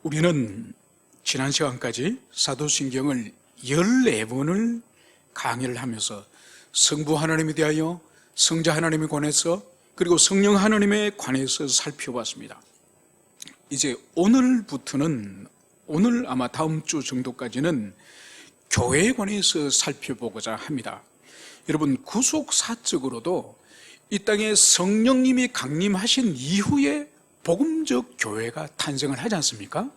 우리는 지난 시간까지 사도신경을 14번을 강의를 하면서 성부 하나님에 대하여, 성자 하나님에 관해서, 그리고 성령 하나님에 관해서 살펴봤습니다. 이제 오늘부터는, 오늘 아마 다음 주 정도까지는 교회에 관해서 살펴보고자 합니다. 여러분, 구속사적으로도 이 땅에 성령님이 강림하신 이후에 복음적 교회가 탄생을 하지 않습니까?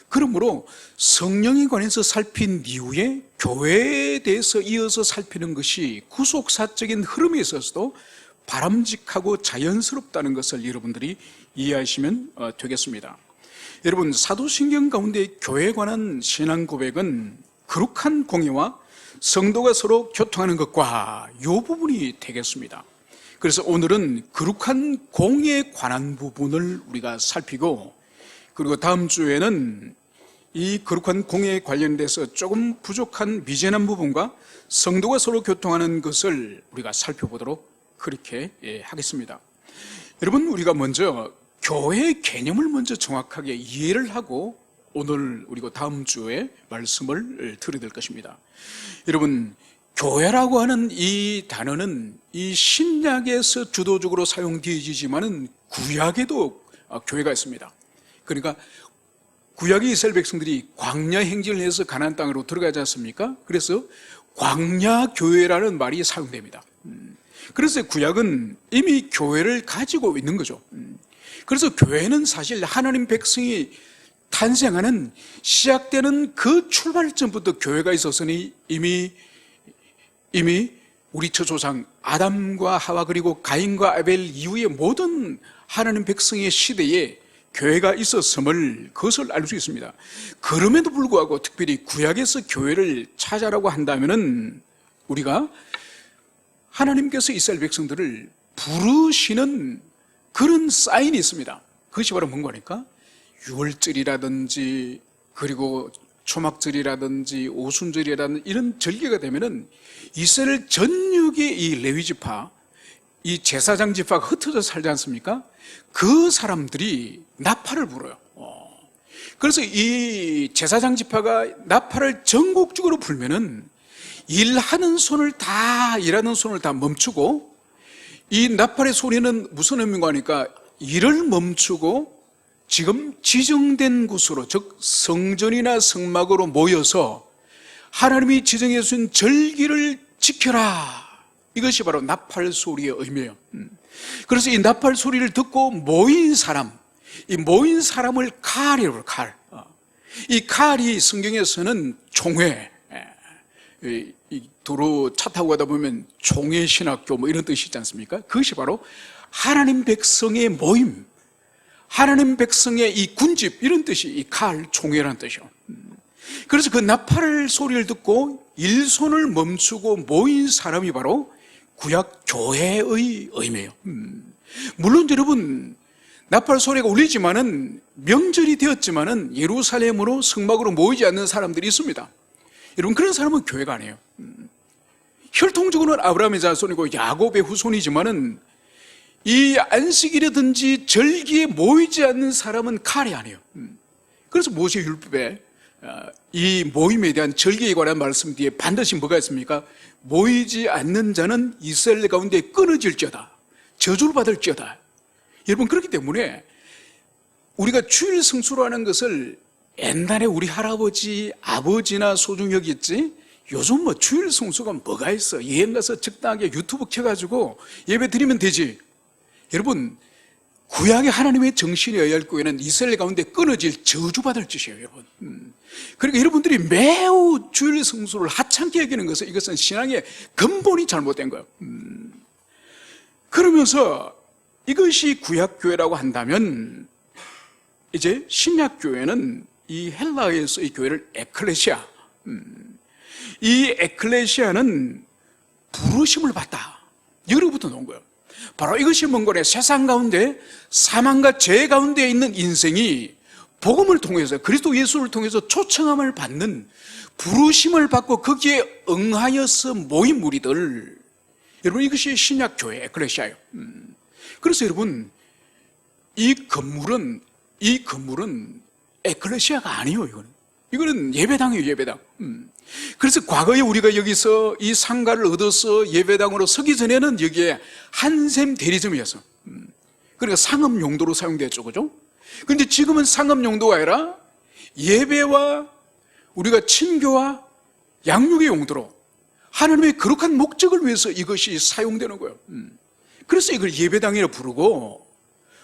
그러므로 성령에 관해서 살핀 이후에 교회에 대해서 이어서 살피는 것이 구속사적인 흐름에 있어서도 바람직하고 자연스럽다는 것을 여러분들이 이해하시면 되겠습니다. 여러분, 사도신경 가운데 교회에 관한 신앙 고백은 거룩한 공예와 성도가 서로 교통하는 것과 이 부분이 되겠습니다. 그래서 오늘은 거룩한 공예에 관한 부분을 우리가 살피고, 그리고 다음 주에는 이 거룩한 공예에 관련돼서 조금 부족한 미진한 부분과 성도가 서로 교통하는 것을 우리가 살펴보도록 그렇게 하겠습니다. 여러분, 우리가 먼저 교회의 개념을 먼저 정확하게 이해를 하고 오늘 그리고 다음 주에 말씀을 드려야 될 것입니다. 여러분, 교회라고 하는 이 단어는 이 신약에서 주도적으로 사용되어지지만은 구약에도 교회가 있습니다. 그러니까 구약의 이스라엘 백성들이 광야 행진을 해서 가나안 땅으로 들어가지 않습니까? 그래서 광야 교회라는 말이 사용됩니다. 그래서 구약은 이미 교회를 가지고 있는 거죠. 그래서 교회는 사실 하나님 백성이 탄생하는, 시작되는 그 출발점부터 교회가 있었으니 이미 우리 처조상 아담과 하와 그리고 가인과 아벨 이후의 모든 하나님 백성의 시대에 교회가 있었음을, 그것을 알 수 있습니다. 그럼에도 불구하고 특별히 구약에서 교회를 찾아라고 한다면은 우리가 하나님께서 이스라엘 백성들을 부르시는 그런 사인이 있습니다. 그것이 바로 뭔가 하니까 유월절이라든지 그리고 초막절이라든지 오순절이라든지 이런 절기가 되면은 이스라엘 전역의 이 레위 지파, 이 제사장 지파가 흩어져 살지 않습니까? 그 사람들이 나팔을 불어요. 그래서 이 제사장 지파가 나팔을 전국적으로 불면은 일하는 손을 다, 일하는 손을 다 멈추고, 이 나팔의 소리는 무슨 의미인가 하니까 일을 멈추고 지금 지정된 곳으로, 즉 성전이나 성막으로 모여서 하나님이 지정해 주신 절기를 지켜라, 이것이 바로 나팔 소리의 의미예요. 그래서 이 나팔 소리를 듣고 모인 사람, 이 모인 사람을 칼이라고 해요. 칼. 이 칼이 성경에서는 총회, 도로 차 타고 가다 보면 총회신학교 뭐 이런 뜻이 있지 않습니까? 그것이 바로 하나님 백성의 모임, 하나님 백성의 이 군집, 이런 뜻이 이 칼, 총회라는 뜻이요. 그래서 그 나팔 소리를 듣고 일손을 멈추고 모인 사람이 바로 구약 교회의 의미예요. 물론 여러분, 나팔 소리가 울리지만은, 명절이 되었지만은 예루살렘으로 성막으로 모이지 않는 사람들이 있습니다. 여러분, 그런 사람은 교회가 아니에요. 혈통적으로는 아브라함의 자손이고 야곱의 후손이지만은 이 안식일이라든지 절기에 모이지 않는 사람은 칼이 아니에요. 그래서 모세 율법에 이 모임에 대한 절기에 관한 말씀 뒤에 반드시 뭐가 있습니까? 모이지 않는 자는 이스라엘 가운데 끊어질지어다, 저주를 받을지어다. 여러분, 그렇기 때문에 우리가 주일 성수라는 것을 옛날에 우리 할아버지, 아버지나 소중히 여겼지, 요즘 뭐 주일 성수가 뭐가 있어? 여행 가서 적당하게 유튜브 켜가지고 예배 드리면 되지. 여러분, 구약의 하나님의 정신에 의할 교회는 이스라엘 가운데 끊어질, 저주받을 짓이에요, 여러분. 그러니까 여러분들이 매우 주일 성수를 하찮게 여기는 것은, 이것은 신앙의 근본이 잘못된 거예요. 그러면서 이것이 구약교회라고 한다면, 이제 신약교회는 이 헬라어에서 이 교회를 에클레시아, 이 에클레시아는 부르심을 받다, 여기로부터 나온 거예요. 바로 이것이 뭔가래, 세상 가운데 사망과 죄 가운데 있는 인생이 복음을 통해서, 그리스도 예수를 통해서 초청함을 받는, 부르심을 받고 거기에 응하여서 모인 무리들, 여러분, 이것이 신약교회 에클레시아예요. 그래서 여러분, 이 건물은 에클레시아가 아니에요. 이거는 예배당이에요. 예배당. 그래서 과거에 우리가 여기서 이 상가를 얻어서 예배당으로 서기 전에는 여기에 한샘 대리점이었어. 그러니까 상업 용도로 사용되었죠. 그죠? 그런데 지금은 상업 용도가 아니라 예배와 우리가 친교와 양육의 용도로 하나님의 거룩한 목적을 위해서 이것이 사용되는 거예요. 그래서 이걸 예배당이라 부르고,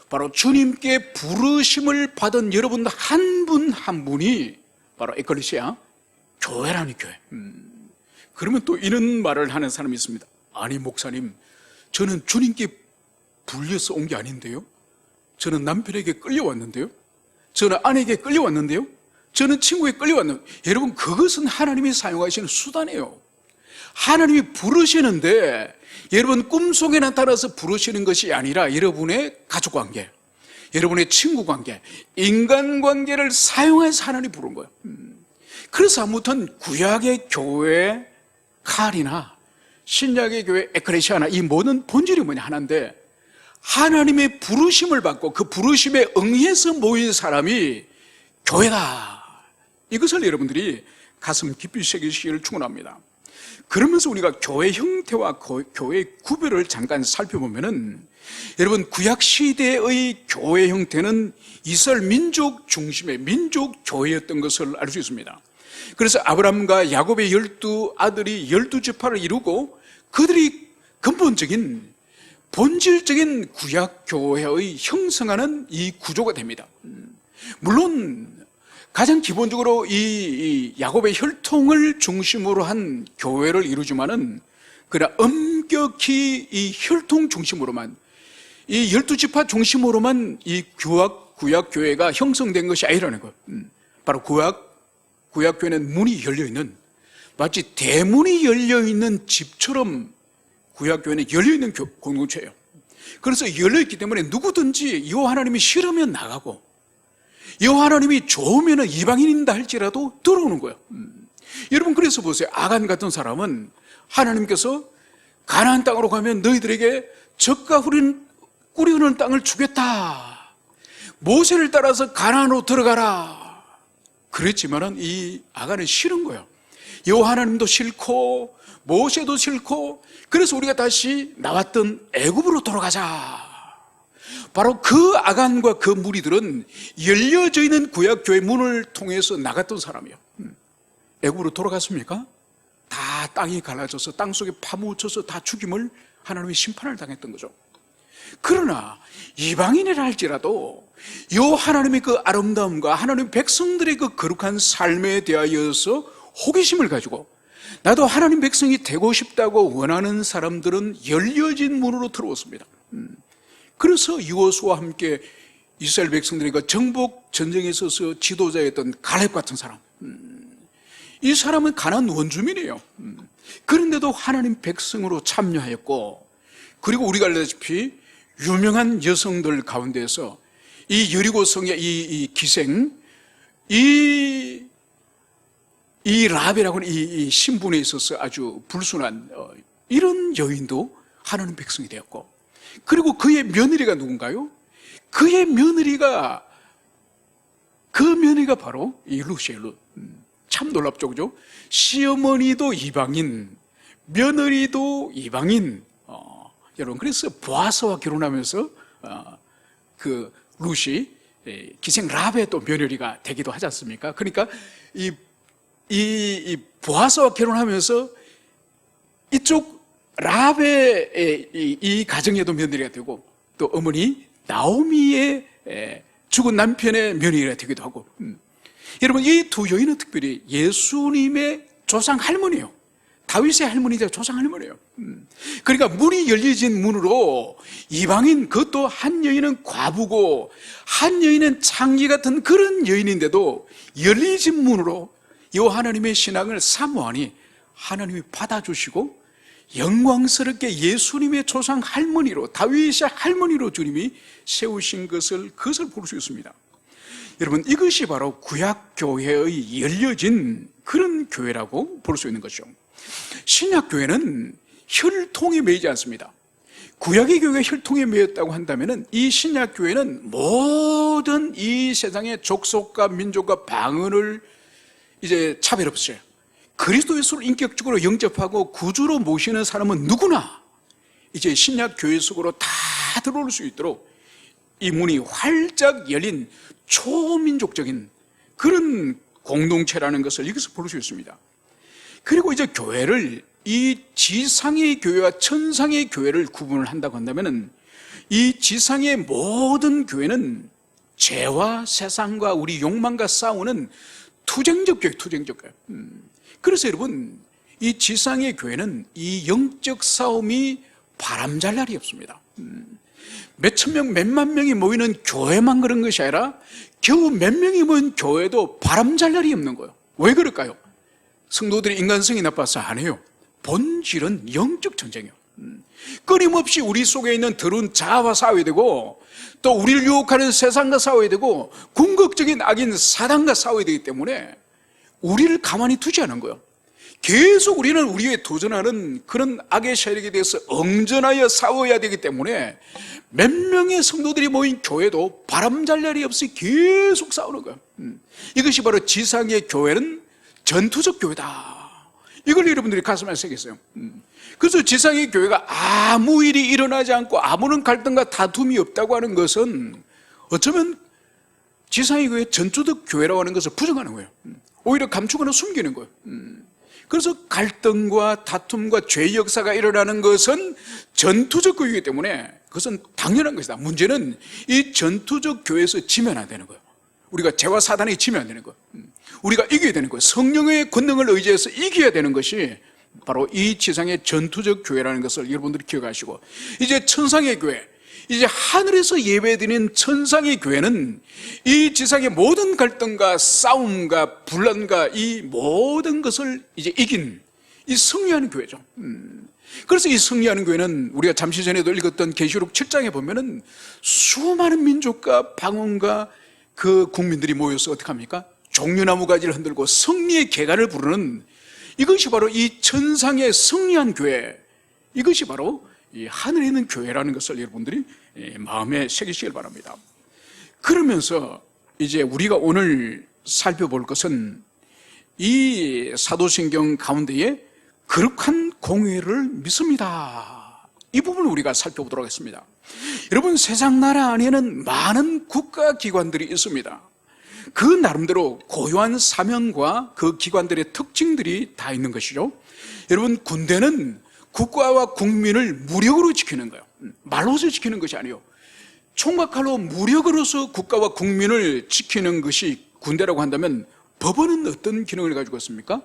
바로 주님께 부르심을 받은 여러분 한 분 한 분이 바로 에클레시아, 교회라는 교회. 그러면 또 이런 말을 하는 사람이 있습니다. 아니 목사님, 저는 주님께 불려서 온 게 아닌데요, 저는 남편에게 끌려왔는데요, 저는 아내에게 끌려왔는데요, 저는 친구에게 끌려왔는데요. 여러분, 그것은 하나님이 사용하시는 수단이에요. 하나님이 부르시는데 여러분 꿈속에 나타나서 부르시는 것이 아니라 여러분의 가족관계, 여러분의 친구관계, 인간관계를 사용해서 하나님이 부른 거예요. 그래서 아무튼 구약의 교회 칼이나 신약의 교회 에클레시아나 이 모든 본질이 뭐냐, 하나인데, 하나님의 부르심을 받고 그 부르심에 응해서 모인 사람이 교회다. 이것을 여러분들이 가슴 깊이 새기시기를 축원합니다. 그러면서 우리가 교회 형태와 교회 구별을 잠깐 살펴보면은, 여러분, 구약 시대의 교회 형태는 이스라엘 민족 중심의 민족 교회였던 것을 알 수 있습니다. 그래서 아브라함과 야곱의 12아들이 12지파를 이루고 그들이 근본적인 본질적인 구약 교회의 형성하는 이 구조가 됩니다. 물론 가장 기본적으로 이 야곱의 혈통을 중심으로 한 교회를 이루지만은, 그러나 엄격히 이 혈통 중심으로만, 이 12지파 중심으로만 이 구약 교회가 형성된 것이 아니라는 거예요. 바로 구약 교회는 문이 열려있는, 마치 대문이 열려있는 집처럼 구약 교회는 열려있는 공동체예요. 그래서 열려있기 때문에 누구든지 여호와 하나님이 싫으면 나가고, 여호와 하나님이 좋으면 이방인인다 할지라도 들어오는 거예요. 여러분, 그래서 보세요. 아간 같은 사람은 하나님께서 가나안 땅으로 가면 너희들에게 젖과 꿀이 흐르는 땅을 주겠다, 모세를 따라서 가나안으로 들어가라 그랬지만은 이 아간은 싫은 거예요. 여호와 하나님도 싫고 모세도 싫고, 그래서 우리가 다시 나왔던 애굽으로 돌아가자. 바로 그 아간과 그 무리들은 열려져 있는 구약교회 문을 통해서 나갔던 사람이에요. 애굽으로 돌아갔습니까? 다 땅이 갈라져서 땅속에 파묻혀서 다 죽임을, 하나님의 심판을 당했던 거죠. 그러나 이방인이라 할지라도 요 하나님의 그 아름다움과 하나님 백성들의 그 거룩한 삶에 대하여서 호기심을 가지고 나도 하나님 백성이 되고 싶다고 원하는 사람들은 열려진 문으로 들어왔습니다. 그래서 여호수아와 함께 이스라엘 백성들이 그 정복 전쟁에 있어서 지도자였던 갈렙 같은 사람, 이 사람은 가나안 원주민이에요. 그런데도 하나님 백성으로 참여하였고, 그리고 우리가 알다시피 유명한 여성들 가운데서 이 여리고성의 이 기생, 이 라벨이라고 하는 이 신분에 있어서 아주 불순한 이런 여인도 하나님 백성이 되었고, 그리고 그의 며느리가 누군가요? 그 며느리가 바로 이 루시엘. 참 놀랍죠, 그죠? 시어머니도 이방인, 며느리도 이방인. 여러분, 그래서 보아스와 결혼하면서 그 루시, 기생 라벨의 또 며느리가 되기도 하지 않습니까? 그러니까 이 보아스와 결혼하면서 이쪽 라벨의 이 가정에도 며느리가 되고, 또 어머니 나오미의 죽은 남편의 며느리가 되기도 하고. 여러분, 이 두 여인은 특별히 예수님의 조상 할머니예요. 다윗의 할머니자 조상 할머니예요. 그러니까 문이 열려진 문으로 이방인, 그것도 한 여인은 과부고 한 여인은 창기 같은 그런 여인인데도 열려진 문으로 이 하나님의 신앙을 사모하니 하나님이 받아주시고 영광스럽게 예수님의 조상 할머니로, 다윗의 할머니로 주님이 세우신 그것을 볼 수 있습니다. 여러분, 이것이 바로 구약교회의 열려진 그런 교회라고 볼 수 있는 것이죠. 신약교회는 혈통에 매이지 않습니다. 구약의 교회가 혈통에 매였다고 한다면 이 신약 교회는 모든 이 세상의 족속과 민족과 방언을 이제 차별 없어요. 그리스도 예수를 인격적으로 영접하고 구주로 모시는 사람은 누구나 이제 신약 교회 속으로 다 들어올 수 있도록 이 문이 활짝 열린 초민족적인 그런 공동체라는 것을 여기서 볼 수 있습니다. 그리고 이제 교회를 이 지상의 교회와 천상의 교회를 구분을 한다고 한다면 이 지상의 모든 교회는 죄와 세상과 우리 욕망과 싸우는 투쟁적 교회, 투쟁적 교회. 그래서 여러분, 이 지상의 교회는 이 영적 싸움이 바람잘 날이 없습니다. 몇천 명, 몇만 명이 모이는 교회만 그런 것이 아니라 겨우 몇 명이 모인 교회도 바람잘 날이 없는 거예요. 왜 그럴까요? 성도들이 인간성이 나빠서 안 해요. 본질은 영적 전쟁이에요. 끊임없이 우리 속에 있는 더러운 자아와 싸워야 되고 또 우리를 유혹하는 세상과 싸워야 되고 궁극적인 악인 사단과 싸워야 되기 때문에 우리를 가만히 두지 않은 거예요. 계속 우리는 우리에 도전하는 그런 악의 세력에 대해서 엉전하여 싸워야 되기 때문에 몇 명의 성도들이 모인 교회도 바람잘 날이 없이 계속 싸우는 거예요. 이것이 바로 지상의 교회는 전투적 교회다. 이걸 여러분들이 가슴에 새겼어요. 그래서 지상의 교회가 아무 일이 일어나지 않고 아무런 갈등과 다툼이 없다고 하는 것은 어쩌면 지상의 교회 전투적 교회라고 하는 것을 부정하는 거예요. 오히려 감추거나 숨기는 거예요. 그래서 갈등과 다툼과 죄의 역사가 일어나는 것은 전투적 교회이기 때문에 그것은 당연한 것이다. 문제는 이 전투적 교회에서 지면 안 되는 거예요. 우리가 죄와 사단이 지면 안 되는 거예요. 우리가 이겨야 되는 거예요. 성령의 권능을 의지해서 이겨야 되는 것이 바로 이 지상의 전투적 교회라는 것을 여러분들이 기억하시고, 이제 천상의 교회, 이제 하늘에서 예배드리는 천상의 교회는 이 지상의 모든 갈등과 싸움과 분란과 이 모든 것을 이제 이긴 이 승리하는 교회죠. 그래서 이 승리하는 교회는 우리가 잠시 전에도 읽었던 계시록 7장에 보면은 수많은 민족과 방언과 그 국민들이 모여서 어떻게 합니까? 종려나무 가지를 흔들고 승리의 계가를 부르는, 이것이 바로 이 천상의 승리한 교회, 이것이 바로 이 하늘에 있는 교회라는 것을 여러분들이 마음에 새기시길 바랍니다. 그러면서 이제 우리가 오늘 살펴볼 것은 이 사도신경 가운데에 거룩한 공회를 믿습니다. 이 부분을 우리가 살펴보도록 하겠습니다. 여러분, 세상 나라 안에는 많은 국가기관들이 있습니다. 그 나름대로 고유한 사명과 그 기관들의 특징들이 다 있는 것이죠. 여러분, 군대는 국가와 국민을 무력으로 지키는 거예요. 말로서 지키는 것이 아니에요. 총과 칼로 무력으로서 국가와 국민을 지키는 것이 군대라고 한다면 법원은 어떤 기능을 가지고 있습니까?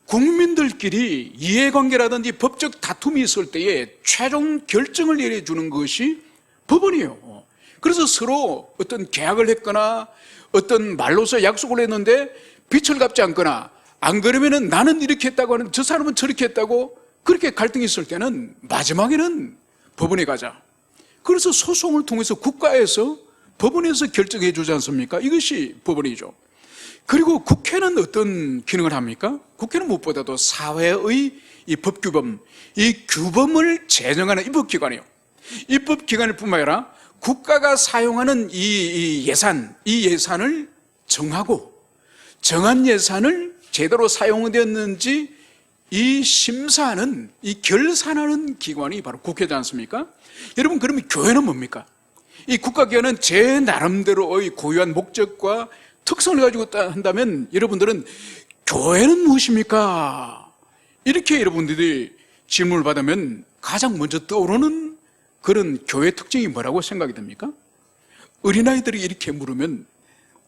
국민들끼리 이해관계라든지 법적 다툼이 있을 때에 최종 결정을 내려주는 것이 법원이에요. 그래서 서로 어떤 계약을 했거나 어떤 말로서 약속을 했는데 빛을 갚지 않거나, 안 그러면은 나는 이렇게 했다고 하는 저 사람은 저렇게 했다고, 그렇게 갈등이 있을 때는 마지막에는 법원에 가자. 그래서 소송을 통해서 국가에서 법원에서 결정해 주지 않습니까? 이것이 법원이죠. 그리고 국회는 어떤 기능을 합니까? 국회는 무엇보다도 사회의 이 법규범, 이 규범을 제정하는 입법기관이에요. 입법기관일 뿐만 아니라 국가가 사용하는 이 예산을 정하고, 정한 예산을 제대로 사용되었는지 이 심사하는, 이 결산하는 기관이 바로 국회지 않습니까? 여러분, 그러면 교회는 뭡니까? 이 국가기관은 제 나름대로의 고유한 목적과 특성을 가지고 한다면 여러분들은 교회는 무엇입니까? 이렇게 여러분들이 질문을 받으면 가장 먼저 떠오르는 그런 교회 특징이 뭐라고 생각이 됩니까? 어린아이들이 이렇게 물으면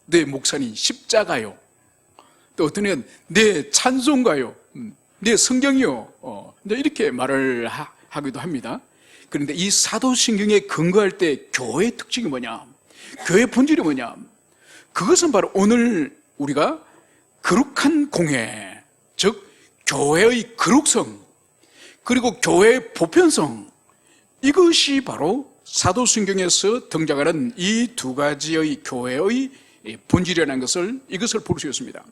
내 목사님 십자가요, 또 어떤 애는 내 찬송가요, 내 성경이요, 이렇게 말을 하기도 합니다. 그런데 이 사도신경에 근거할 때 교회의 특징이 뭐냐, 교회의 본질이 뭐냐, 그것은 바로 오늘 우리가 거룩한 공회, 즉 교회의 거룩성, 그리고 교회의 보편성, 이것이 바로 사도신경에서 등장하는 이 두 가지의 교회의 본질이라는 것을, 이것을 볼 수 있습니다.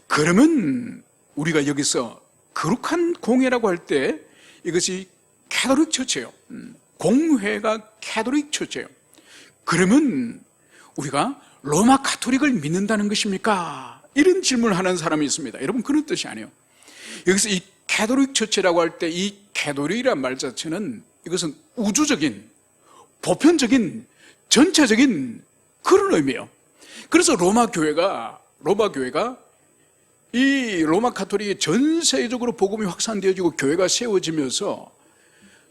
그러면 우리가 여기서 거룩한 공회라고 할 때 이것이 캐톨릭 처치예요. 공회가 캐톨릭 처치예요. 그러면 우리가 로마 가톨릭을 믿는다는 것입니까? 이런 질문을 하는 사람이 있습니다. 여러분, 그런 뜻이 아니에요. 여기서 이 캐톨릭 처치라고 할 때 이 캐톨릭이란 말 자체는 이것은 우주적인, 보편적인, 전체적인 그런 의미예요. 그래서 로마 교회가 이 로마 가톨릭이 전 세계적으로 복음이 확산되어지고 교회가 세워지면서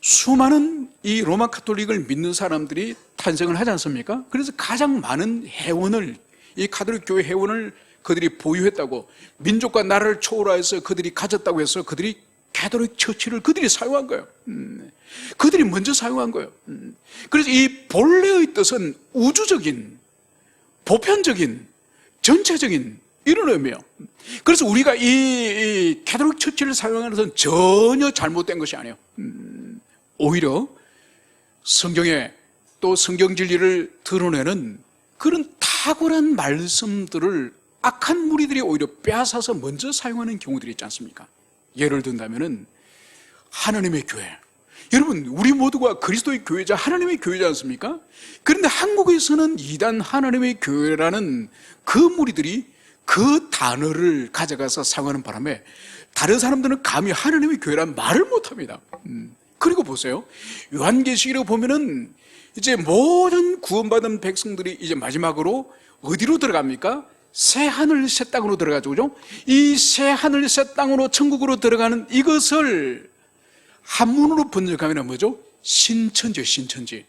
수많은 이 로마 가톨릭을 믿는 사람들이 탄생을 하지 않습니까? 그래서 가장 많은 회원을, 이 가톨릭 교회 회원을 그들이 보유했다고, 민족과 나라를 초월해서 그들이 가졌다고 해서 그들이 가톨릭 처치를 그들이 사용한 거예요. 그들이 먼저 사용한 거예요. 그래서 이 본래의 뜻은 우주적인, 보편적인, 전체적인 이런 의미예요. 그래서 우리가 이 가톨릭 처치를 사용하는 것은 전혀 잘못된 것이 아니에요. 오히려 성경에 또 성경 진리를 드러내는 그런 탁월한 말씀들을 악한 무리들이 오히려 빼앗아서 먼저 사용하는 경우들이 있지 않습니까? 예를 든다면은 하나님의 교회. 여러분, 우리 모두가 그리스도의 교회자, 하나님의 교회지 않습니까? 그런데 한국에서는 이단 하나님의 교회라는 그 무리들이 그 단어를 가져가서 사용하는 바람에 다른 사람들은 감히 하나님의 교회란 말을 못합니다. 그리고 보세요, 요한계시록을 보면은 이제 모든 구원받은 백성들이 이제 마지막으로 어디로 들어갑니까? 새 하늘 새 땅으로 들어가죠, 그죠? 이 새 하늘 새 땅으로 천국으로 들어가는 이것을 한문으로 번역하면 뭐죠? 신천지, 신천지.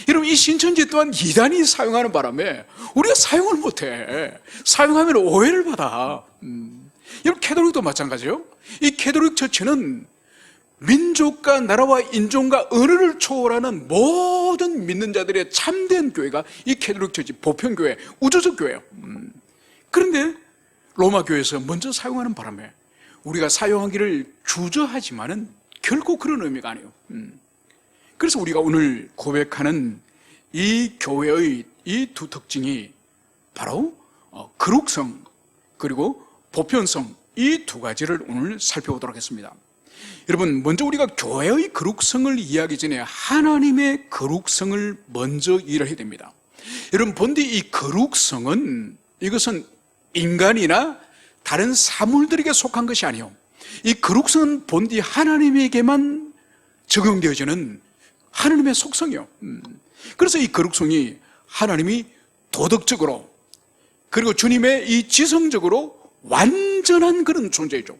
여러분, 이 신천지 또한 이단이 사용하는 바람에 우리가 사용을 못해. 사용하면 오해를 받아. 여러분, 캐톨릭도 마찬가지예요. 이 캐톨릭 처치는 민족과 나라와 인종과 언어를 초월하는 모든 믿는 자들의 참된 교회가 이 캐톨릭 처치, 보편교회, 우주적 교회예요. 그런데 로마 교회에서 먼저 사용하는 바람에 우리가 사용하기를 주저하지만은 결코 그런 의미가 아니에요. 그래서 우리가 오늘 고백하는 이 교회의 이 두 특징이 바로 거룩성 그리고 보편성, 이 두 가지를 오늘 살펴보도록 하겠습니다. 여러분, 먼저 우리가 교회의 거룩성을 이해하기 전에 하나님의 거룩성을 먼저 이해를 해야 됩니다. 여러분, 본디 이 거룩성은 이것은 인간이나 다른 사물들에게 속한 것이 아니에요. 이 거룩성은 본디 하나님에게만 적용되어지는 하나님의 속성이에요. 그래서 이 거룩성이 하나님이 도덕적으로 그리고 주님의 이 지성적으로 완전한 그런 존재이죠.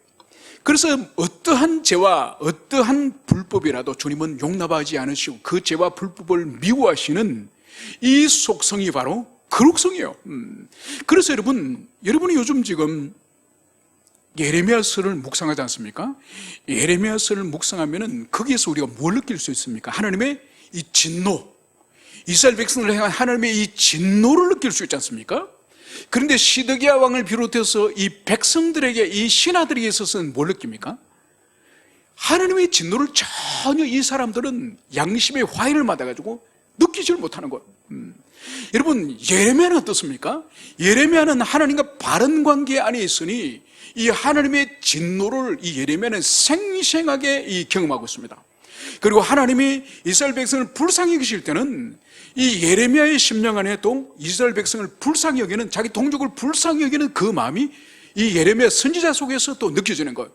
그래서 어떠한 죄와 어떠한 불법이라도 주님은 용납하지 않으시고 그 죄와 불법을 미워하시는 이 속성이 바로 거룩성이에요. 그래서 여러분이 요즘 지금 예레미야서를 묵상하지 않습니까? 예레미야서를 묵상하면은 거기에서 우리가 뭘 느낄 수 있습니까? 하나님의 이 진노, 이스라엘 백성을 향한 하나님의 이 진노를 느낄 수 있지 않습니까? 그런데 시드기야 왕을 비롯해서 이 백성들에게, 이 신하들에게 있어서는 뭘 느낍니까? 하나님의 진노를 전혀 이 사람들은 양심의 화해를 받아가지고 느끼지를 못하는 거예요. 여러분, 예레미야는 어떻습니까? 예레미야는 하나님과 바른 관계 안에 있으니 이 하나님의 진노를 이 예레미야는 생생하게 경험하고 있습니다. 그리고 하나님이 이스라엘 백성을 불쌍히 여기실 때는 이 예레미야의 심령 안에 또 이스라엘 백성을 불쌍히 여기는, 자기 동족을 불쌍히 여기는 그 마음이 이 예레미야 선지자 속에서 또 느껴지는 거예요.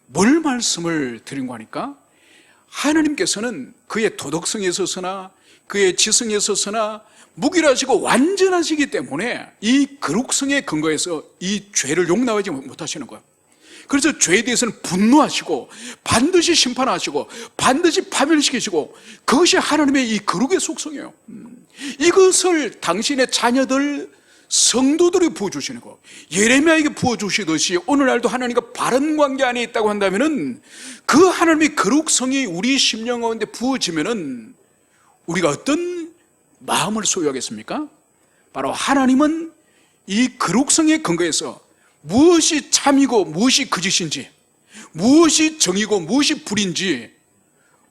뭘 말씀을 드린 거니까? 하나님께서는 그의 도덕성에 있어서나 그의 지성에 있어서나 무기라시고 완전하시기 때문에 이 거룩성에 근거해서 이 죄를 용납하지 못하시는 거예요. 그래서 죄에 대해서는 분노하시고 반드시 심판하시고 반드시 파멸시키시고, 그것이 하나님의 이 거룩의 속성이에요. 이것을 당신의 자녀들 성도들이 부어주시는 거, 예레미야에게 부어주시듯이 오늘날도 하나님과 바른 관계 안에 있다고 한다면은 그 하나님의 거룩성이 우리 심령 가운데 부어지면은 우리가 어떤 마음을 소유하겠습니까? 바로 하나님은 이 거룩성에 근거해서 무엇이 참이고 무엇이 거짓인지, 무엇이 정이고 무엇이 불인지,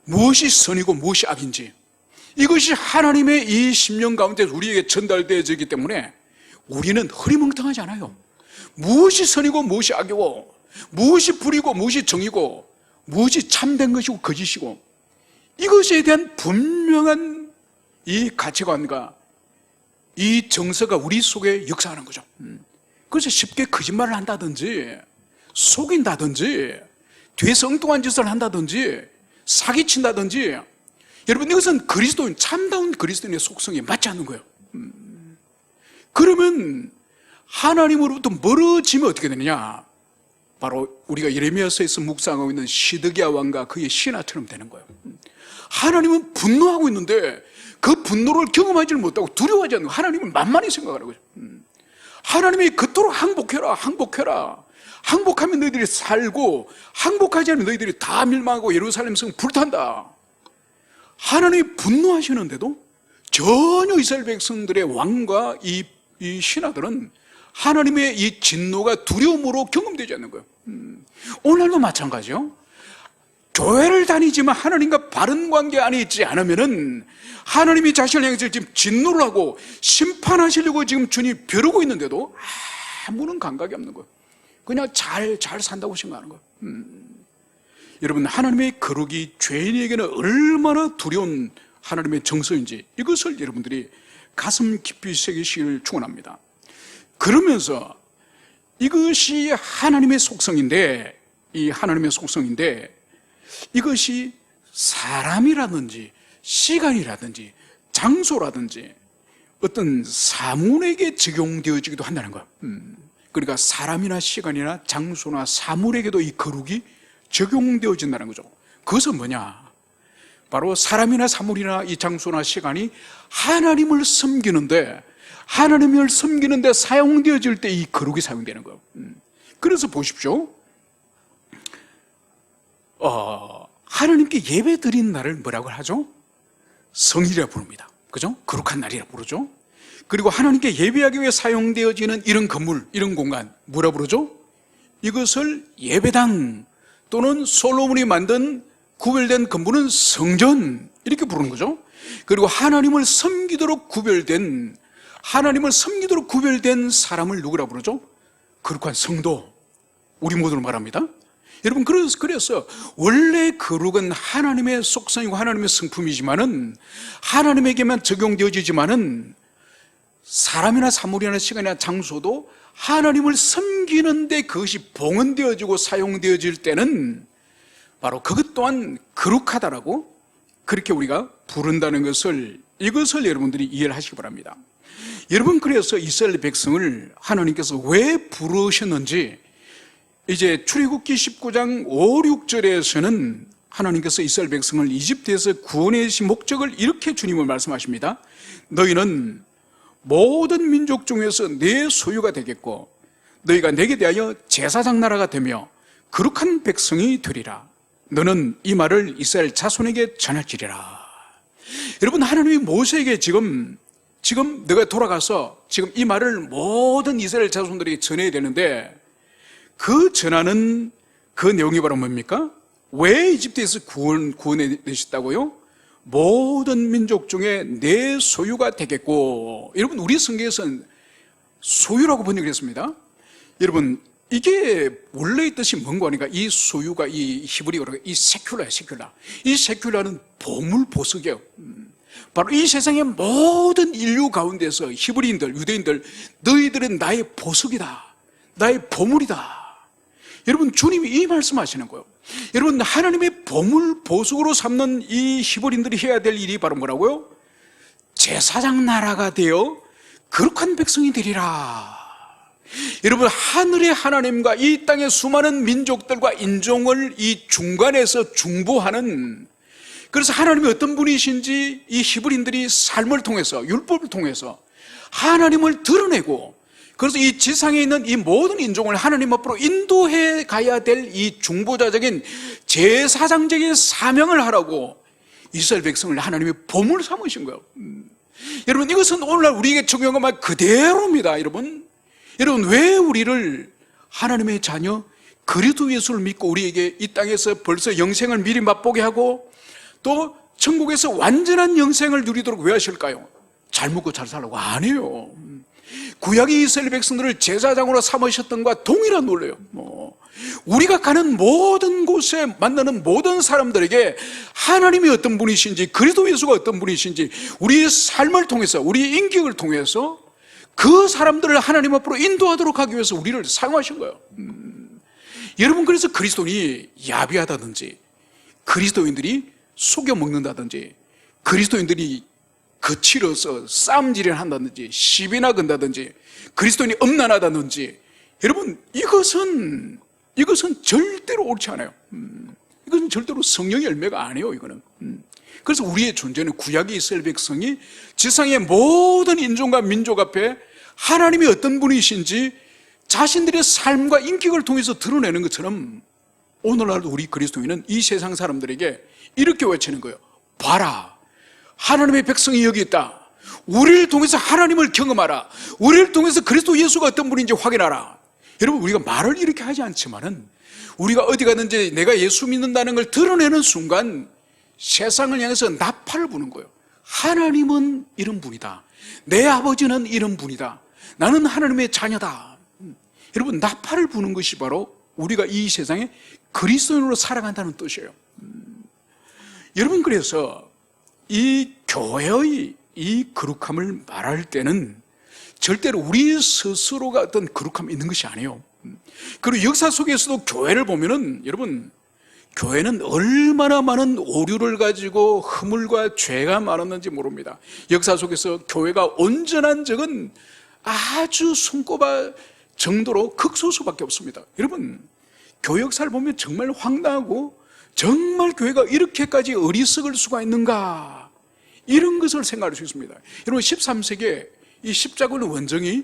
무엇이 선이고 무엇이 악인지, 이것이 하나님의 이 심령 가운데 우리에게 전달되어지기 때문에 우리는 흐리멍텅하지 않아요. 무엇이 선이고 무엇이 악이고 무엇이 불이고 무엇이 정이고 무엇이 참된 것이고 거짓이고, 이것에 대한 분명한 이 가치관과 이 정서가 우리 속에 역사하는 거죠. 그래서 쉽게 거짓말을 한다든지 속인다든지 뒤에서 엉뚱한 짓을 한다든지 사기친다든지, 여러분 이것은 그리스도인, 참다운 그리스도인의 속성에 맞지 않는 거예요. 그러면 하나님으로부터 멀어지면 어떻게 되느냐? 바로 우리가 예레미야서에서 묵상하고 있는 시드기야 왕과 그의 신하처럼 되는 거예요. 하나님은 분노하고 있는데 그 분노를 경험하지 못하고 두려워하지 않는 거예요. 하나님을 만만히 생각하는 거죠. 하나님이 그토록 항복해라, 항복해라. 항복하면 너희들이 살고 항복하지 않으면 너희들이 다 멸망하고 예루살렘 성 불탄다. 하나님이 분노하시는데도 전혀 이스라엘 백성들의 왕과 이 신하들은 하나님의 이 진노가 두려움으로 경험되지 않는 거예요. 오늘도 마찬가지요. 교회를 다니지만 하나님과 바른 관계 안에 있지 않으면은 하나님이 자신을 향해서 지금 진노를 하고 심판하시려고 지금 주님 벼르고 있는데도 아무런 감각이 없는 거예요. 그냥 잘 산다고 생각하는 거예요. 여러분, 하나님의 거룩이 죄인에게는 얼마나 두려운 하나님의 정서인지 이것을 여러분들이 가슴 깊이 새기시길 축원합니다. 그러면서 이것이 하나님의 속성인데, 이 하나님의 속성인데 이것이 사람이라든지 시간이라든지 장소라든지 어떤 사물에게 적용되어지기도 한다는 거예요. 그러니까 사람이나 시간이나 장소나 사물에게도 이 거룩이 적용되어진다는 거죠. 그것은 뭐냐? 바로 사람이나 사물이나 이 장소나 시간이 하나님을 섬기는데 사용되어질 때 이 거룩이 사용되는 거예요. 그래서 보십시오. 하나님께 예배 드린 날을 뭐라고 하죠? 성일이라 부릅니다. 그죠? 거룩한 날이라 부르죠. 그리고 하나님께 예배하기 위해 사용되어지는 이런 건물, 이런 공간 뭐라 부르죠? 이것을 예배당 또는 솔로몬이 만든 구별된 건물은 성전 이렇게 부르는 거죠. 그리고 하나님을 섬기도록 구별된 사람을 누구라 부르죠? 거룩한 성도, 우리 모두를 말합니다. 여러분, 그래서 원래 거룩은 하나님의 속성이고 하나님의 성품이지만은 하나님에게만 적용되어지지만은 사람이나 사물이나 시간이나 장소도 하나님을 섬기는데 그것이 봉헌되어지고 사용되어질 때는 바로 그것 또한 거룩하다라고 그렇게 우리가 부른다는 것을, 이것을 여러분들이 이해를 하시기 바랍니다. 여러분, 그래서 이스라엘 백성을 하나님께서 왜 부르셨는지 이제 출애굽기 19장 5, 6절에서는 하나님께서 이스라엘 백성을 이집트에서 구원해 주신 목적을 이렇게 주님은 말씀하십니다. 너희는 모든 민족 중에서 내 소유가 되겠고 너희가 내게 대하여 제사장 나라가 되며 거룩한 백성이 되리라. 너는 이 말을 이스라엘 자손에게 전할지리라. 여러분, 하나님이 모세에게 지금 너가 돌아가서 지금 이 말을 모든 이스라엘 자손들에게 전해야 되는데 그 전하는 그 내용이 바로 뭡니까? 왜 이집트에서 구원해 내셨다고요? 모든 민족 중에 내 소유가 되겠고, 여러분, 우리 성경에서는 소유라고 번역을 했습니다. 여러분, 이게 원래의 뜻이 뭔가 하니까 이 소유가 이 히브리어로 이 세큘라예요. 이 세큘라는 보물 보석이에요. 바로 이 세상의 모든 인류 가운데서 히브리인들, 유대인들, 너희들은 나의 보석이다, 나의 보물이다. 여러분, 주님이 이 말씀하시는 거예요. 여러분, 하나님의 보물 보석으로 삼는 이 히브리인들이 해야 될 일이 바로 뭐라고요? 제사장 나라가 되어 거룩한 백성이 되리라. 여러분, 하늘의 하나님과 이 땅의 수많은 민족들과 인종을 이 중간에서 중보하는, 그래서 하나님이 어떤 분이신지 이 히브리인들이 삶을 통해서, 율법을 통해서 하나님을 드러내고, 그래서 이 지상에 있는 이 모든 인종을 하나님 앞으로 인도해 가야 될 이 중보자적인 제사장적인 사명을 하라고 이스라엘 백성을 하나님이 보물 삼으신 거예요. 여러분, 이것은 오늘날 우리에게 적용한 말 그대로입니다. 여러분, 왜 우리를 하나님의 자녀 그리스도 예수를 믿고 우리에게 이 땅에서 벌써 영생을 미리 맛보게 하고 또 천국에서 완전한 영생을 누리도록 왜 하실까요? 잘 먹고 잘 살라고 안 해요. 구약의 이스라엘 백성들을 제사장으로 삼으셨던 것과 동일한 논리예요. 우리가 가는 모든 곳에 만나는 모든 사람들에게 하나님이 어떤 분이신지, 그리스도 예수가 어떤 분이신지, 우리의 삶을 통해서, 우리의 인격을 통해서 그 사람들을 하나님 앞으로 인도하도록 하기 위해서 우리를 사용하신 거예요. 여러분, 그래서 그리스도인이 야비하다든지, 그리스도인들이 속여 먹는다든지, 그리스도인들이 거칠어서 싸움질을 한다든지, 시비나 건다든지, 그리스도인이 엄난하다든지, 여러분, 이것은 절대로 옳지 않아요. 이것은 절대로 성령의 열매가 아니에요, 이거는. 그래서 우리의 존재는 구약의 이스라엘 백성이 지상의 모든 인종과 민족 앞에 하나님이 어떤 분이신지 자신들의 삶과 인격을 통해서 드러내는 것처럼 오늘날 우리 그리스도인은 이 세상 사람들에게 이렇게 외치는 거예요. 봐라, 하나님의 백성이 여기 있다. 우리를 통해서 하나님을 경험하라. 우리를 통해서 그리스도 예수가 어떤 분인지 확인하라. 여러분, 우리가 말을 이렇게 하지 않지만은 우리가 어디 가든지 내가 예수 믿는다는 걸 드러내는 순간 세상을 향해서 나팔을 부는 거예요. 하나님은 이런 분이다. 내 아버지는 이런 분이다. 나는 하나님의 자녀다. 여러분, 나팔을 부는 것이 바로 우리가 이 세상에 그리스도인으로 살아간다는 뜻이에요. 여러분, 그래서 이 교회의 이 거룩함을 말할 때는 절대로 우리 스스로가 어떤 거룩함이 있는 것이 아니에요. 그리고 역사 속에서도 교회를 보면은, 여러분, 교회는 얼마나 많은 오류를 가지고 허물과 죄가 많았는지 모릅니다. 역사 속에서 교회가 온전한 적은 아주 손꼽아 정도로 극소수밖에 없습니다. 여러분, 교회 역사를 보면 정말 황당하고, 정말 교회가 이렇게까지 어리석을 수가 있는가, 이런 것을 생각할 수 있습니다. 여러분, 13세기에 이 십자군 원정이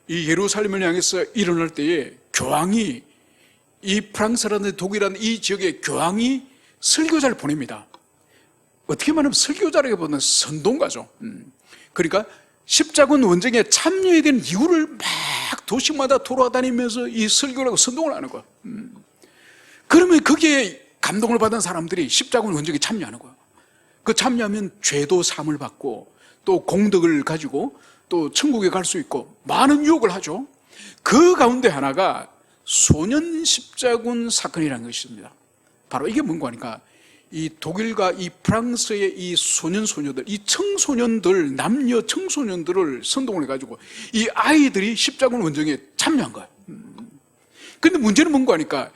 이 예루살렘을 향해서 일어날 때에 교황이, 이 프랑스라는 독일이라는 이 지역에 교황이 설교자를 보냅니다. 어떻게 말하면 설교자라기보다는 선동가죠. 그러니까 십자군 원정에 참여해야 되는 이유를 막 도시마다 돌아다니면서 이 설교를 하고 선동을 하는 거야. 그러면 거기에 감동을 받은 사람들이 십자군 원정에 참여하는 거야. 그 참여하면 죄도 사함을 받고 또 공덕을 가지고 또 천국에 갈 수 있고 많은 유혹을 하죠. 그 가운데 하나가 소년 십자군 사건이라는 것이 있습니다. 바로 이게 뭔가 하니까 이 독일과 이 프랑스의 이 소년들, 이 청소년들, 남녀 청소년들을 선동을 해가지고 이 아이들이 십자군 원정에 참여한 거예요. 그런데 문제는 뭔가 하니까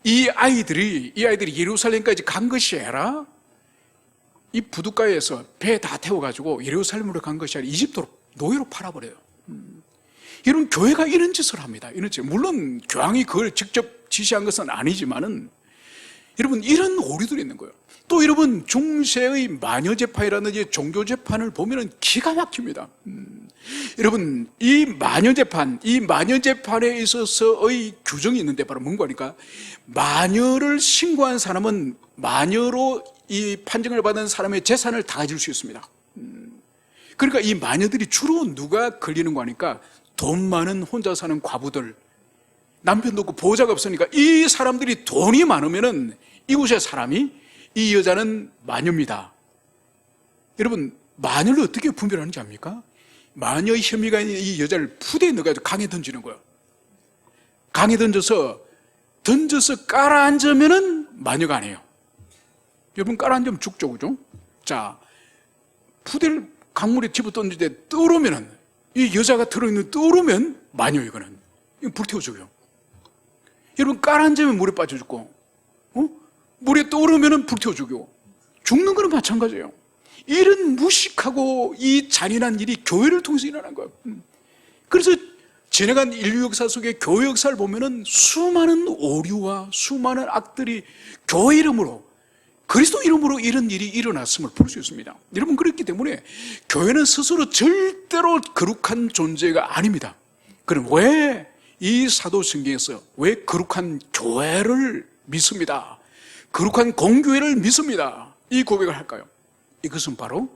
이 아이들이 예루살렘까지 간 것이 아니라 이 부둣가에서 배 다 태워가지고 예루살렘으로 간 것이 아니라 이집트로 노예로 팔아버려요. 이런 교회가 이런 짓을 합니다. 이런 짓. 물론 교황이 그걸 직접 지시한 것은 아니지만은 여러분, 이런 오류들이 있는 거예요. 또 여러분, 중세의 마녀재판이라든지 종교재판을 보면은 기가 막힙니다. 여러분, 이 마녀재판에 있어서의 규정이 있는데 바로 뭔가 하니까 마녀를 신고한 사람은 마녀로 이 판정을 받은 사람의 재산을 다 가질 수 있습니다. 그러니까 이 마녀들이 주로 누가 걸리는 거 하니까 돈 많은 혼자 사는 과부들, 남편도 없고 보호자가 없으니까 이 사람들이 돈이 많으면은 이곳의 사람이 이 여자는 마녀입니다. 여러분, 마녀를 어떻게 분별하는지 압니까? 마녀의 혐의가 있는 이 여자를 푸대에 넣어가지고 강에 던지는 거예요. 강에 던져서 깔아앉으면은 마녀가 아니에요. 여러분, 깔아앉으면 죽죠, 그죠? 자, 푸대를 강물에 집어 던질 때 떠오르면은, 이 여자가 들어있는 떠오르면 마녀, 이거는. 이거 불태워줘요. 여러분, 깔아앉으면 물에 빠져 죽고, 물에 떠오르면은 불태워주고, 죽는 거는 마찬가지예요. 이런 무식하고 이 잔인한 일이 교회를 통해서 일어난 거예요. 그래서 지나간 인류 역사 속에 교회 역사를 보면은 수많은 오류와 수많은 악들이 교회 이름으로, 그리스도 이름으로 이런 일이 일어났음을 볼 수 있습니다. 여러분, 그렇기 때문에 교회는 스스로 절대로 거룩한 존재가 아닙니다. 그럼 왜 이 사도신경에서 왜 거룩한 교회를 믿습니다, 거룩한 공교회를 믿습니다, 이 고백을 할까요? 이것은 바로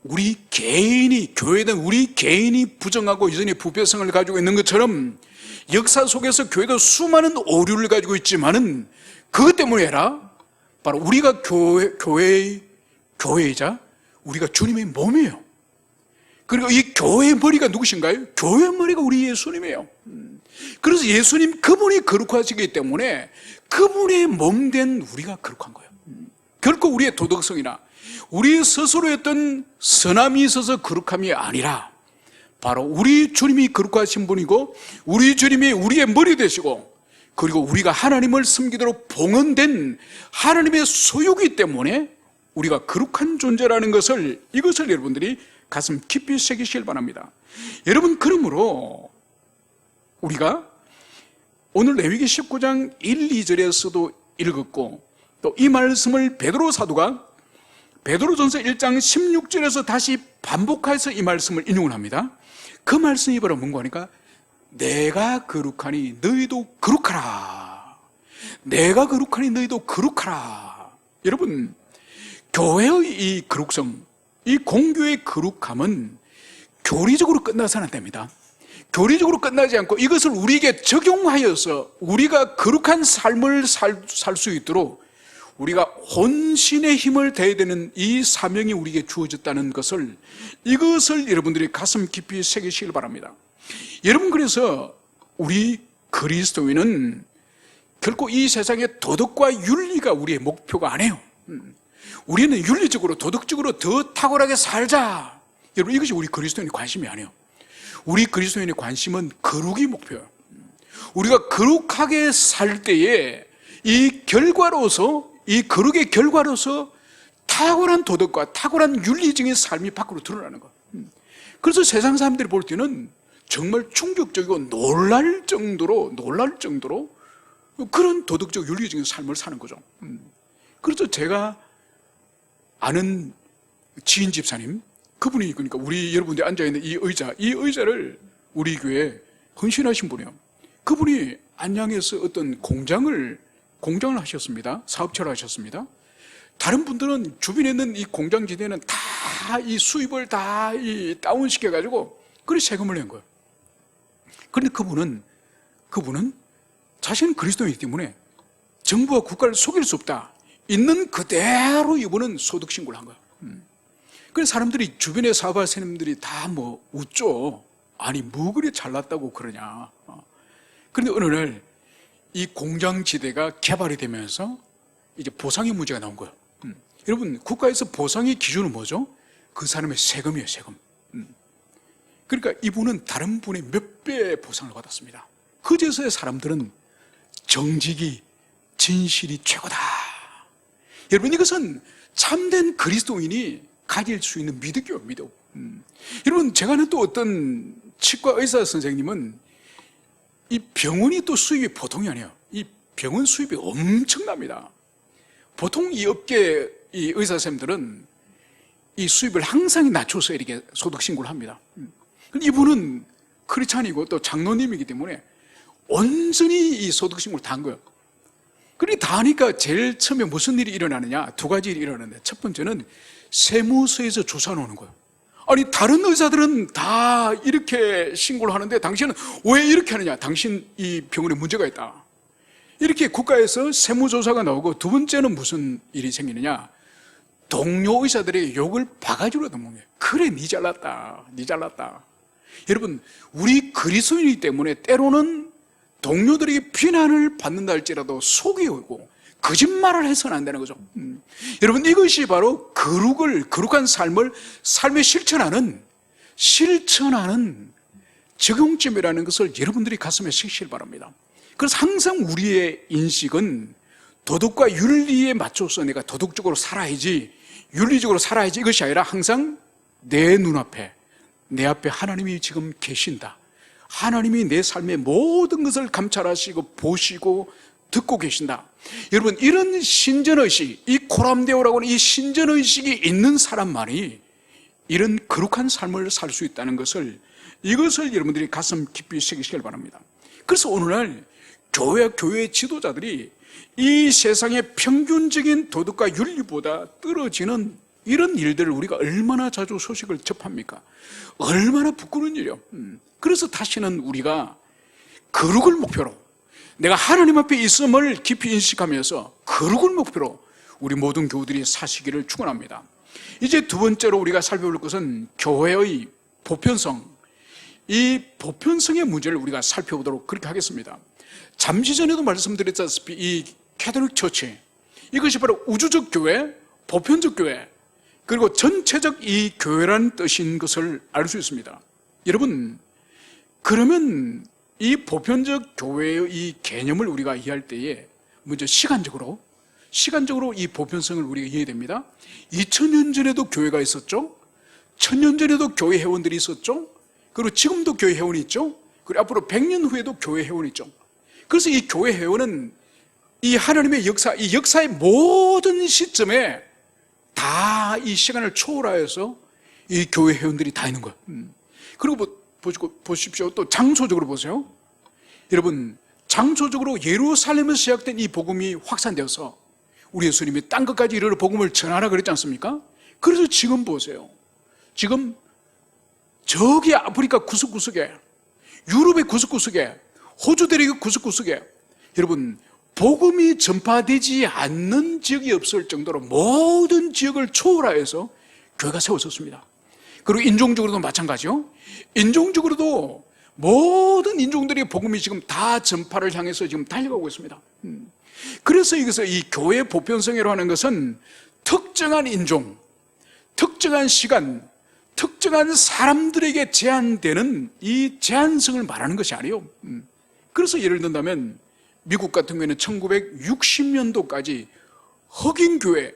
우리 개인이, 교회는 우리 개인이 부정하고 여전히 부패성을 가지고 있는 것처럼 역사 속에서 교회가 수많은 오류를 가지고 있지만은 그것 때문에 아니라 바로 우리가 교회이자 우리가 주님의 몸이에요. 그리고 이 교회의 머리가 누구신가요? 교회의 머리가 우리 예수님이에요. 그래서 예수님 그분이 거룩하시기 때문에 그분의 몸된 우리가 거룩한 거예요. 결코 우리의 도덕성이나 우리 스스로의 어떤 선함이 있어서 거룩함이 아니라 바로 우리 주님이 거룩하신 분이고 우리 주님이 우리의 머리 되시고 그리고 우리가 하나님을 섬기도록 봉헌된 하나님의 소유이기 때문에 우리가 거룩한 존재라는 것을, 이것을 여러분들이 가슴 깊이 새기시길 바랍니다. 여러분, 그러므로 우리가 오늘 레위기 19장 1, 2절에서도 읽었고 또 이 말씀을 베드로 사도가 베드로전서 1장 16절에서 다시 반복해서 이 말씀을 인용을 합니다. 그 말씀이 바로 뭔가 하니까 내가 거룩하니 너희도 거룩하라. 내가 거룩하니 너희도 거룩하라. 여러분, 교회의 이 거룩성, 이 공교의 거룩함은 교리적으로 끝나서는 안 됩니다. 교리적으로 끝나지 않고 이것을 우리에게 적용하여서 우리가 거룩한 삶을 살 수 있도록 우리가 혼신의 힘을 다해야 되는 이 사명이 우리에게 주어졌다는 것을, 이것을 여러분들이 가슴 깊이 새기시길 바랍니다. 여러분, 그래서 우리 그리스도인은 결코 이 세상의 도덕과 윤리가 우리의 목표가 아니에요. 우리는 윤리적으로 도덕적으로 더 탁월하게 살자. 여러분, 이것이 우리 그리스도인의 관심이 아니에요. 우리 그리스도인의 관심은 거룩이 목표예요. 우리가 거룩하게 살 때에 이 결과로서, 이 거룩의 결과로서 탁월한 도덕과 탁월한 윤리적인 삶이 밖으로 드러나는 것. 그래서 세상 사람들이 볼 때는 정말 충격적이고 놀랄 정도로 그런 도덕적 윤리적인 삶을 사는 거죠. 그래서 제가 아는 지인 집사님, 그분이, 그러니까 우리 여러분들이 앉아있는 이 의자를 우리 교회에 헌신하신 분이에요. 그분이 안양에서 어떤 공장을 하셨습니다. 사업체를 하셨습니다. 다른 분들은 주변에 있는 이 공장지대는 다 이 수입을 다 다운시켜가지고 그래 세금을 낸 거예요. 그런데 그분은 자신은 그리스도이기 때문에 정부와 국가를 속일 수 없다. 있는 그대로 이분은 소득신고를 한 거예요. 그래서 사람들이, 주변에 사업할 사람들이 다 뭐 웃죠. 아니, 뭐 그리 잘났다고 그러냐. 그런데 어느 날 이 공장지대가 개발이 되면서 이제 보상의 문제가 나온 거예요. 여러분, 국가에서 보상의 기준은 뭐죠? 그 사람의 세금이에요, 세금. 그러니까 이분은 다른 분의 몇 배의 보상을 받았습니다. 그제서야 사람들은 정직이, 진실이 최고다. 여러분, 이것은 참된 그리스도인이 가질 수 있는 미덕이에요, 미덕. 여러분, 제가 아는 또 어떤 치과 의사 선생님은 이 병원이 또 수입이 보통이 아니에요. 이 병원 수입이 엄청납니다. 보통 이 업계 이 의사 선생님들은 이 수입을 항상 낮춰서 이렇게 소득 신고를 합니다. 이분은 크리스찬이고 또 장로님이기 때문에 온전히 이 소득 신고를 다 한 거예요. 그러니 다 하니까 제일 처음에 무슨 일이 일어나느냐, 두 가지 일이 일어나는데, 첫 번째는 세무서에서 조사 나오는 거예요. 아니, 다른 의사들은 다 이렇게 신고를 하는데 당신은 왜 이렇게 하느냐, 당신 이 병원에 문제가 있다. 이렇게 국가에서 세무조사가 나오고, 두 번째는 무슨 일이 생기느냐, 동료 의사들에게 욕을 바가지로 얻어먹는 거예요. 그래, 니 잘났다, 니 잘났다. 여러분, 우리 그리스도인이기 때문에 때로는 동료들에게 비난을 받는다 할지라도 속이 오고 거짓말을 해서는 안 되는 거죠. 여러분, 이것이 바로 거룩한 삶에 실천하는 적용점이라는 것을 여러분들이 가슴에 새기시길 바랍니다. 그래서 항상 우리의 인식은 도덕과 윤리에 맞춰서 내가 도덕적으로 살아야지, 윤리적으로 살아야지, 이것이 아니라 항상 내 눈앞에, 내 앞에 하나님이 지금 계신다. 하나님이 내 삶의 모든 것을 감찰하시고 보시고 듣고 계신다. 여러분, 이런 신전의식, 이 코람데오라고 하는 이 신전의식이 있는 사람만이 이런 거룩한 삶을 살 수 있다는 것을, 이것을 여러분들이 가슴 깊이 새기시길 바랍니다. 그래서 오늘날 교회와 교회의 지도자들이 이 세상의 평균적인 도덕과 윤리보다 떨어지는 이런 일들을 우리가 얼마나 자주 소식을 접합니까? 얼마나 부끄러운 일이요. 그래서 다시는 우리가 거룩을 목표로, 내가 하나님 앞에 있음을 깊이 인식하면서 거룩을 목표로 우리 모든 교우들이 사시기를 축원합니다. 이제 두 번째로 우리가 살펴볼 것은 교회의 보편성, 이 보편성의 문제를 우리가 살펴보도록 그렇게 하겠습니다. 잠시 전에도 말씀드렸다시피 이 캐톨릭 처치, 이것이 바로 우주적 교회, 보편적 교회, 그리고 전체적 이 교회라는 뜻인 것을 알 수 있습니다. 여러분, 그러면 이 보편적 교회의 이 개념을 우리가 이해할 때에 먼저 시간적으로 이 보편성을 우리가 이해해야 됩니다. 2000년 전에도 교회가 있었죠. 1000년 전에도 교회 회원들이 있었죠. 그리고 지금도 교회 회원이 있죠. 그리고 앞으로 100년 후에도 교회 회원이 있죠. 그래서 이 교회 회원은 이 하나님의 역사, 이 역사의 모든 시점에 다 이 시간을 초월하여서 이 교회 회원들이 다 있는 거예요. 그리고 보십시오. 또 장소적으로 보세요. 여러분, 장소적으로 예루살렘에서 시작된 이 복음이 확산되어서 우리 예수님이 딴 것까지 이르러 복음을 전하라 그랬지 않습니까? 그래서 지금 보세요. 지금 저기 아프리카 구석구석에, 유럽의 구석구석에, 호주 대륙의 구석구석에 여러분, 복음이 전파되지 않는 지역이 없을 정도로 모든 지역을 초월하여서 교회가 세워졌습니다. 그리고 인종적으로도 마찬가지요. 인종적으로도 모든 인종들의 복음이 지금 다 전파를 향해서 지금 달려가고 있습니다. 그래서 여기서 이 교회 보편성이라고 하는 것은 특정한 인종, 특정한 시간, 특정한 사람들에게 제한되는 이 제한성을 말하는 것이 아니에요. 그래서 예를 든다면 미국 같은 경우에는 1960년도까지 흑인교회,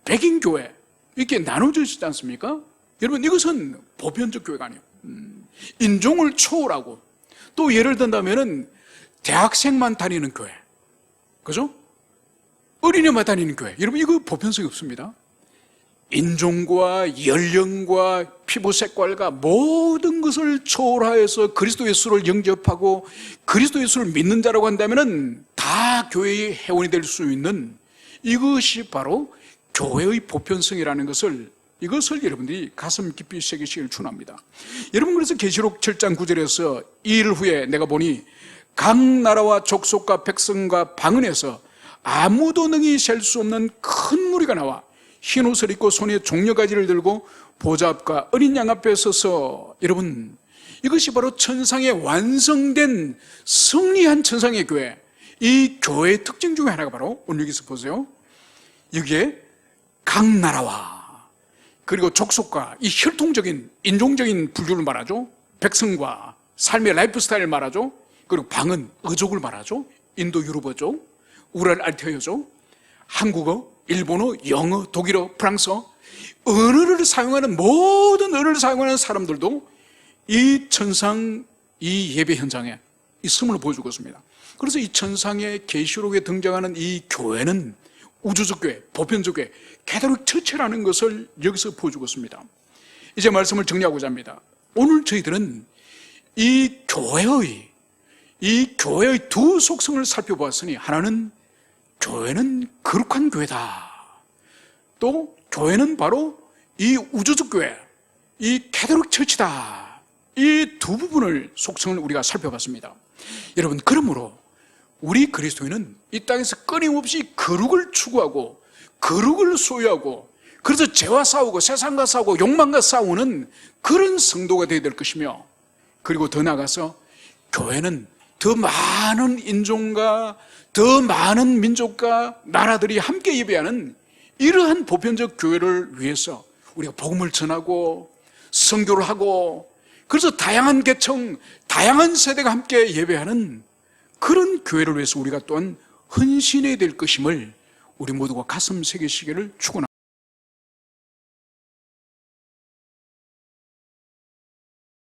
백인교회 이렇게 나눠져 있지 않습니까? 여러분, 이것은 보편적 교회가 아니에요. 인종을 초월하고, 또 예를 든다면 대학생만 다니는 교회, 그죠? 어린이만 다니는 교회, 여러분 이거 보편성이 없습니다. 인종과 연령과 피부 색깔과 모든 것을 초월하여서 그리스도 예수를 영접하고 그리스도 예수를 믿는 자라고 한다면 다 교회의 회원이 될 수 있는, 이것이 바로 교회의 보편성이라는 것을, 이것을 여러분들이 가슴 깊이 새기시길 축원합니다. 여러분, 그래서 계시록 7장 9절에서 이 일 후에 내가 보니 각 나라와 족속과 백성과 방언에서 아무도 능히 셀 수 없는 큰 무리가 나와 흰 옷을 입고 손에 종려가지를 들고 보좌 앞과 어린 양 앞에 서서, 여러분 이것이 바로 천상의 완성된 승리한 천상의 교회, 이 교회의 특징 중에 하나가 바로 오늘 여기서 보세요. 여기에 각 나라와 그리고 족속과 이 혈통적인 인종적인 분류를 말하죠. 백성과 삶의 라이프 스타일을 말하죠. 그리고 방언, 어족을 말하죠. 인도 유럽어죠, 우랄 알테어죠, 한국어, 일본어, 영어, 독일어, 프랑스어, 언어를 사용하는, 모든 언어를 사용하는 사람들도 이 천상, 이 예배 현장에 있음을 보여주고 있습니다. 그래서 이 천상의 계시록에 등장하는 이 교회는 우주적 교회, 보편적 교회, 캐톨릭 처치라는 것을 여기서 보여주고 있습니다. 이제 말씀을 정리하고자 합니다. 오늘 저희들은 이 교회의 두 속성을 살펴보았으니, 하나는 교회는 거룩한 교회다, 또 교회는 바로 이 우주적 교회, 이 캐톨릭 처치다, 이 두 부분을, 속성을 우리가 살펴봤습니다. 여러분, 그러므로 우리 그리스도인은 이 땅에서 끊임없이 거룩을 추구하고 거룩을 소유하고, 그래서 죄와 싸우고 세상과 싸우고 욕망과 싸우는 그런 성도가 되어야 될 것이며, 그리고 더 나아가서 교회는 더 많은 인종과 더 많은 민족과 나라들이 함께 예배하는 이러한 보편적 교회를 위해서 우리가 복음을 전하고 선교를 하고, 그래서 다양한 계층, 다양한 세대가 함께 예배하는 그런 교회를 위해서 우리가 또한 헌신해야 될 것임을 우리 모두가 가슴 새기시기를 축원합니다.